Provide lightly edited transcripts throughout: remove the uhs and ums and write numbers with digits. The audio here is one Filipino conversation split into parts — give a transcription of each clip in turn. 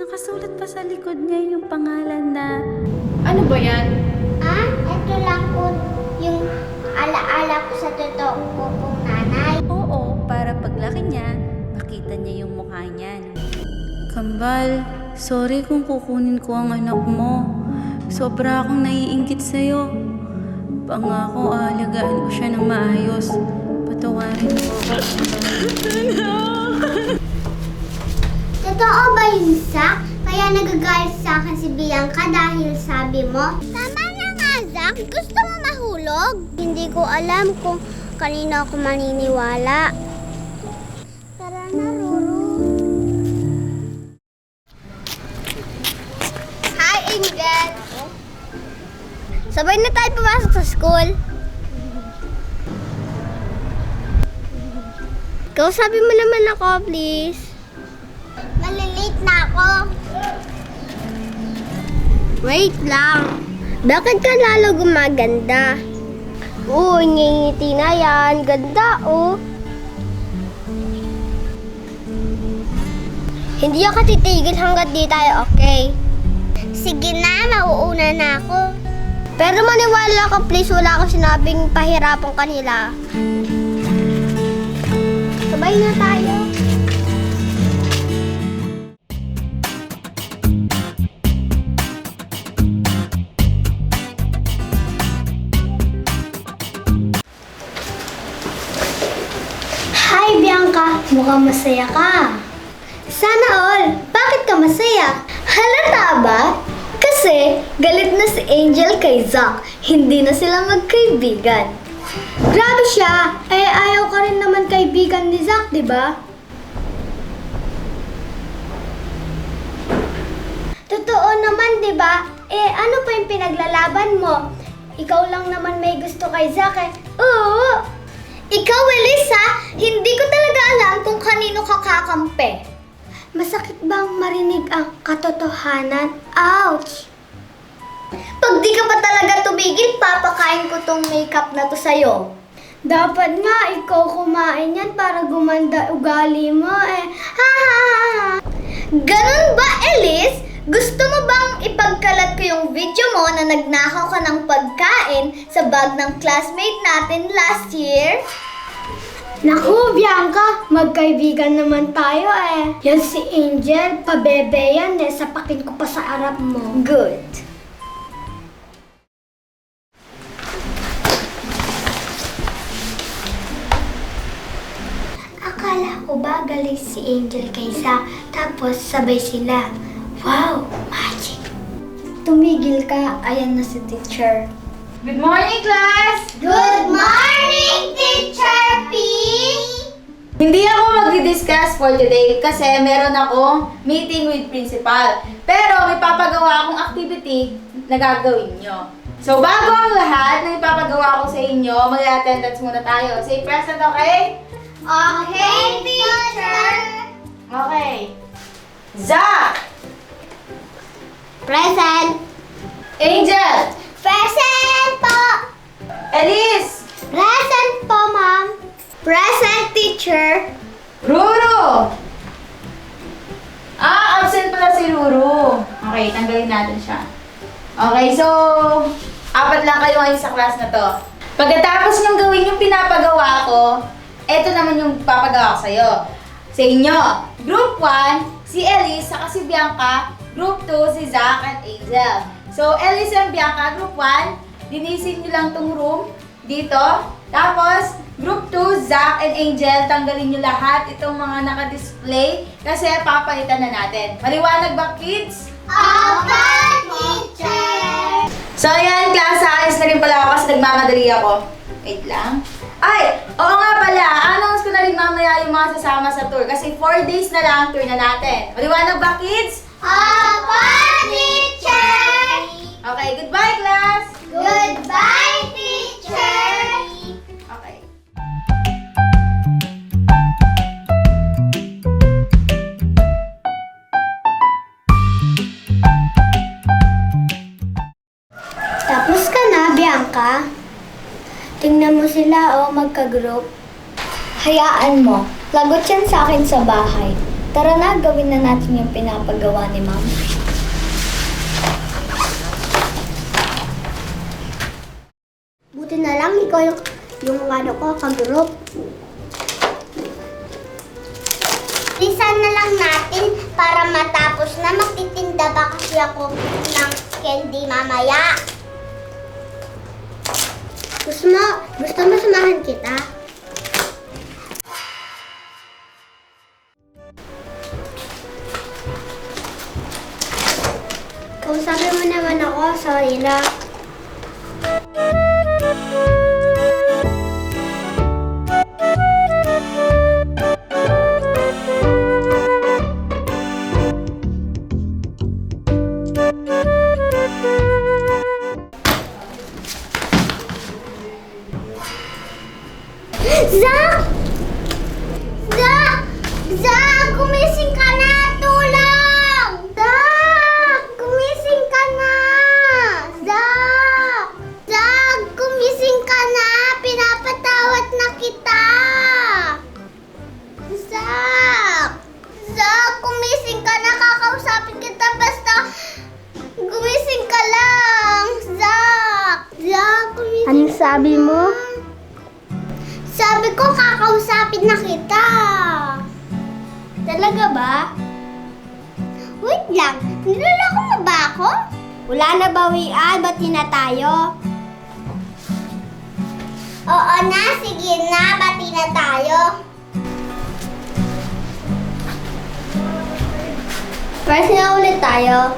Nakasulat pa sa likod niya yung pangalan na... Ano ba yan? Ito lang po yung alaala ko sa totoo ko pong nanay. Oo, para paglaki niya, makita niya yung mukha niyan. Kambal, sorry kung kukunin ko ang anak mo. Sobra akong naiinggit sa'yo. Pangako, aalagaan ko siya ng maayos. Patawarin mo ako. Totoo ba yun, Zach? Kaya nagagalit sa akin si Bianca dahil sabi mo, tama na nga, Zach. Gusto mo mahulog? Hindi ko alam kung kanino ako maniniwala. Tara na, Ruru. Hi, Angel! Sabay na tayo pumasok sa school. Kausapin mo naman ako, please. Malilate na ako. Wait lang. Bakit ka lalo gumaganda? Ngingiti na yan. Ganda, oh. Hindi ako titigil hanggat di tayo okay. Sige na, mauuna na ako. Pero maniwala ka, please. Wala akong sinabing pahirapan kanila. Sabay na tayo. Hi, Bianca! Mukhang masaya ka. Sana all! Bakit ka masaya? Halata ba? Kasi galit na si Angel kay Zach. Hindi na sila magkaibigan. Grabe siya! Ayaw ka rin naman kaibigan ni Zach, di ba? Totoo naman, di ba? Ano pa yung pinaglalaban mo? Ikaw lang naman may gusto kay Zach eh. Oo! Ikaw, Elisa, hindi ko talaga alam kung kanino ka kakampi. Masakit bang marinig ang katotohanan? Ouch! Pag di ka pa talaga tumigil, papakain ko tong makeup na to sa'yo. Dapat nga ikaw kumain yan para gumanda ugali mo eh. Ha ha ha! Ganun ba, Elise? Gusto mo bang ipagkalat ko yung video mo na nagnakaw ka ng pagkain sa bag ng classmate natin last year? Naku, Bianca, magkaibigan naman tayo eh. Yan si Angel, pabebe yan eh. Sapakin ko pa sa harap mo. Good. Akala ko ba galing si Angel kay Zach, tapos sabay sila. Wow, magic! Tumigil ka, ayan na si teacher. Good morning, class! Good morning, Teacher P! Hindi ako magdi-discuss for today kasi meron akong meeting with principal. Pero may papagawa akong activity na gagawin nyo. So bago ang lahat na ipapagawa ko sa inyo, mag-attendance muna tayo. Say present, okay? Okay, Teacher! Okay. Zach! Present! Angel! Present po! Elise! Present po, Ma'am! Present, Teacher! Ruru! Absent pala si Ruru. Okay, tanggalin natin siya. Okay, so, 4 lang kayo ngayon sa class na to. Pagkatapos niyong gawin yung pinapagawa ko, eto naman yung papagawa ko sa'yo. Sa inyo, Group 1, si Elise, saka si Bianca. Group 2, si Zach at Angel. So, Elise and Bianca, Group 1, linisin nyo lang tong room dito. Tapos, Group 2, Zach and Angel, tanggalin nyo lahat itong mga naka-display kasi papalitan na natin. Maliwanag ba, kids? Opo, Teacher! So, ayan, class, ayos na rin pala ako kasi nagmamadali ako. Wait lang. Ay, oo nga pala, announce ko na rin mamaya yung mga sasama sa tour kasi 4 days na lang ang tour na natin. Maliwanag ba, kids? Opo, Teacher! Okay, goodbye, class! Goodbye, Teacher! Okay. Tapos ka na, Bianca. Tingnan mo sila, magka-group. Hayaan mo, lagot yan sa akin sa bahay. Tara na, gawin na natin yung pinapagawa ni Ma'am. Buti na lang ikaw yung ano ko, kagroup. Lisan na lang natin para matapos na. Magtitinda ba kasi ako ng candy mamaya? Gusto mo samahan kita? Kausapin mo naman ako, sorry na. Zach! Zach! Zach! Gumising ka na! Tulong! Zach! Gumising ka na! Zach! Zach! Gumising ka na! Pinapatawad na kita! Zach! Zach! Gumising ka na! Kakausapin kita basta gumising ka lang! Zach! Zach! Gumising Anong sabi mo? Sabi ko, kakausapin na kita. Talaga ba? Wait lang, niloloko mo ba ako? Wala na bawian, bati na tayo. Oo na, sige na, bati na tayo. First na ulit tayo.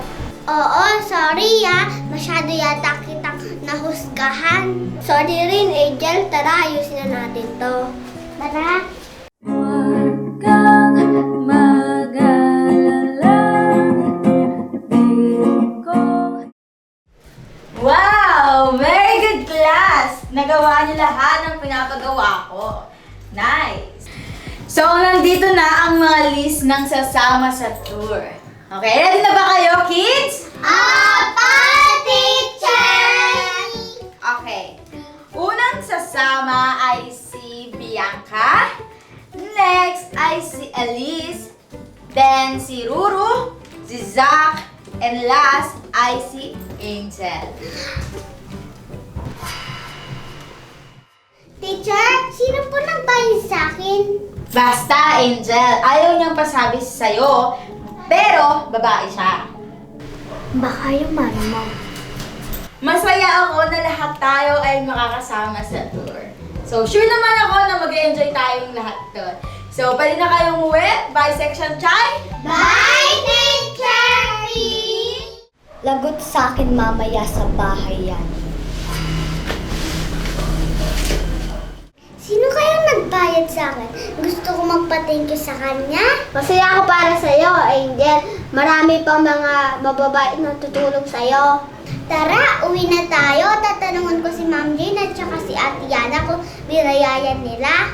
Oo, sorry masyado yata kitang nahusgahan. Sorry rin, Angel. Tara, ayusin na natin to. Tara. Huwag kang mag-alala, piling ko. Wow! Very good class! Nagawa niyo lahat ng pinapagawa ko. Nice! So, nandito na ang mga list ng sasama sa tour. Okay, ready na ba kayo, kids? Apa, teacher! Okay. Unang sasama ay si Bianca. Next ay si Elise. Then si Ruru, si Zach. And last ay si Angel. Teacher, sino po nagbayad sa akin? Basta, Angel. Ayaw niyang pasabi sa'yo. Pero, babae siya. Baka yung mami mo. Masaya ako na lahat tayo ay makakasama sa tour. So, sure naman ako na mag-enjoy tayong lahat doon. So, pwede na kayong umuwi? Bye, Section Chai! Bye, teacher! Lagot sa akin mamaya sa bahay yan. Sino kayang nagbayad sa akin? Gusto ko magpa-thank you sa kanya. Masaya ako para sa'yo, Angel. Marami pang mga mababait na tutulong sa'yo. Tara, uwi na tayo. Tatanungan ko si Ma'am Jane at saka si Ate Yana kung birayayan nila.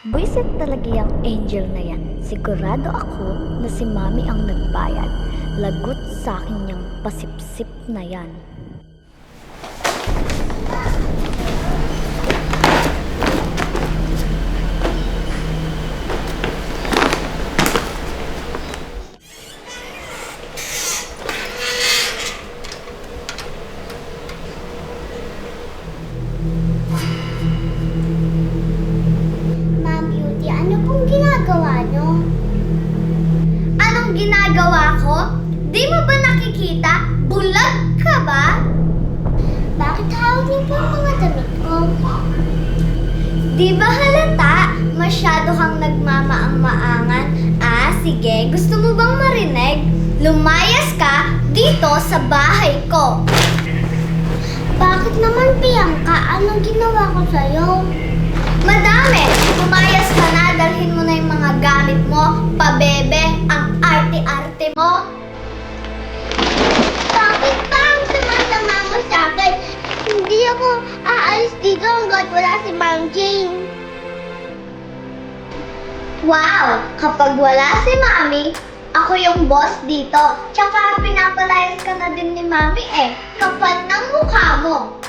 Buisit talaga yung Angel na yan. Sigurado ako na si Mami ang nagbayad. Lagot sa akin yung pasipsip na yan. Ma'am Beauty, ano pong ginagawa nyo? Anong ginagawa ko? Di mo ba nakikita? Bulag ka ba? Bakit hawak niyo po ang mga damit ko? Di ba halata? Masyado kang nagmamaang-maangan. Ah, sige. Gusto mo bang marinig? Lumayas ka dito sa bahay ko. Bakit naman, Bianca? Anong ginawa ko sa'yo? Madami! Pumayas ka na, dalhin mo na yung mga gamit mo. Pabebe, ang arte-arte mo. Bakit ba ang sama-sama mo sa akin? Hindi ako aalis dito hanggat wala si Ma'am Jane. Wow! Kapag wala si Mami, Ako yung boss dito. Tsaka pinapalayas ka na din ni Mami eh. Kapal ng mukha mo.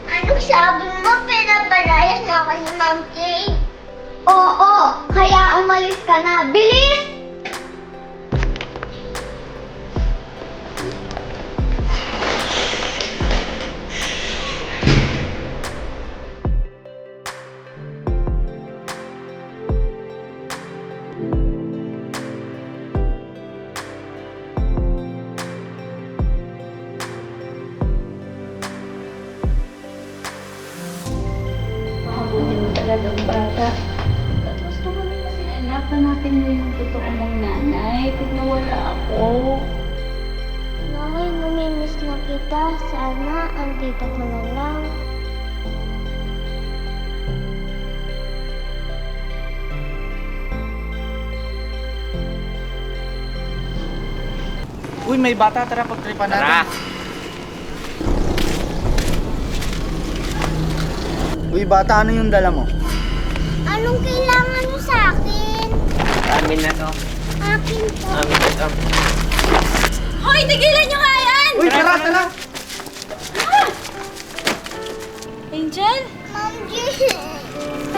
Anong sabi mo? Pinapalayas na ako ni Mami Jane? Oo, kaya umalis ka na. Bilis! Mahabuti mo talagang bata. At gusto mo rin kasi anak, hanapin mo yung totoo mong nanay pag nawala ako. Nanay, namimiss na kita. Sana andito ka na lang. Uy, may bata. Tara, pagtripan natin. Uy, bata, ano yung dala mo? Anong kailangan mo sa akin? Amin na to. Akin to. Amin na to. Hoy, tigilan nyo nga yan! Uy, tara! Angel? Ma'am Jane.